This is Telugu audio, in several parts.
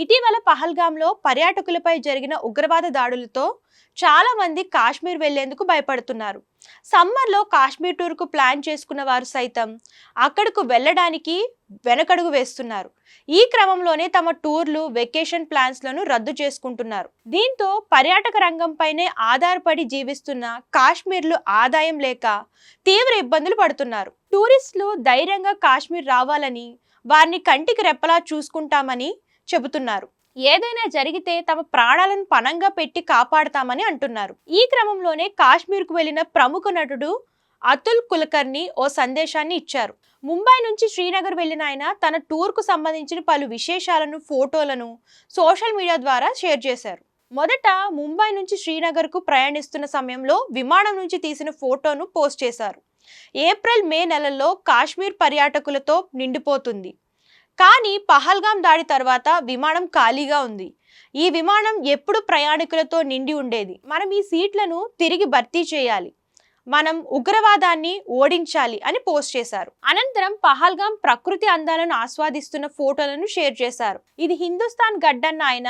ఇటీవల పహల్గాంలో పర్యాటకులపై జరిగిన ఉగ్రవాద దాడులతో చాలా మంది కాశ్మీర్ వెళ్లేందుకు భయపడుతున్నారు. సమ్మర్లో కాశ్మీర్ టూర్కు ప్లాన్ చేసుకున్న వారు సైతం అక్కడకు వెళ్ళడానికి వెనకడుగు వేస్తున్నారు. ఈ క్రమంలోనే తమ టూర్లు, వెకేషన్ ప్లాన్స్లను రద్దు చేసుకుంటున్నారు. దీంతో పర్యాటక రంగంపైనే ఆధారపడి జీవిస్తున్న కాశ్మీర్లు ఆదాయం లేక తీవ్ర ఇబ్బందులు పడుతున్నారు. టూరిస్టులు ధైర్యంగా కాశ్మీర్ రావాలని, వారిని కంటికి రెప్పలా చూసుకుంటామని చెబుతున్నారు. ఏదైనా జరిగితే తమ ప్రాణాలను పణంగా పెట్టి కాపాడతామని అంటున్నారు. ఈ క్రమంలోనే కాశ్మీర్కు వెళ్లిన ప్రముఖ నటుడు అతుల్ కులకర్ణి ఓ సందేశాన్ని ఇచ్చారు. ముంబై నుంచి శ్రీనగర్ వెళ్లిన ఆయన తన టూర్కు సంబంధించిన పలు విశేషాలను, ఫోటోలను సోషల్ మీడియా ద్వారా షేర్ చేశారు. మొదట ముంబై నుంచి శ్రీనగర్కు ప్రయాణిస్తున్న సమయంలో విమానం నుంచి తీసిన ఫోటోను పోస్ట్ చేశారు. ఏప్రిల్, మే నెలల్లో కాశ్మీర్ పర్యాటకులతో నిండిపోతుంది. కానీ పహల్గాం దాడి తర్వాత విమానం ఖాళీగా ఉంది. ఈ విమానం ఎప్పుడు ప్రయాణికులతో నిండి ఉండేది. మనం ఈ సీట్లను తిరిగి భర్తీ చేయాలి, మనం ఉగ్రవాదాన్ని ఓడించాలి అని పోస్ట్ చేశారు. అనంతరం పహల్గాం ప్రకృతి అందాలను ఆస్వాదిస్తున్న ఫోటోలను షేర్ చేశారు. ఇది హిందుస్థాన్ గడ్డన్న ఆయన,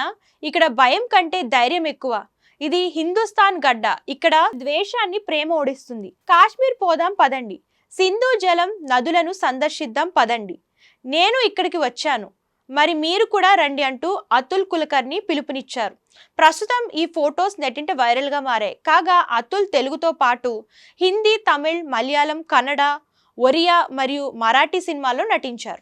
ఇక్కడ భయం కంటే ధైర్యం ఎక్కువ. ఇది హిందుస్థాన్ గడ్డ, ఇక్కడ ద్వేషాన్ని ప్రేమ ఓడిస్తుంది. కాశ్మీర్ పోదాం పదండి, సింధు జలం నదులను సందర్శిద్దాం పదండి, నేను ఇక్కడికి వచ్చాను, మరి మీరు కూడా రండి అంటూ అతుల్ కులకర్ణి పిలుపునిచ్చారు. ప్రస్తుతం ఈ ఫొటోస్ నెట్టింట వైరల్గా మారాయి. కాగా అతుల్ తెలుగుతో పాటు హిందీ, తమిళ్, మలయాళం, కన్నడ, ఒరియా మరియు మరాఠీ సినిమాల్లో నటించారు.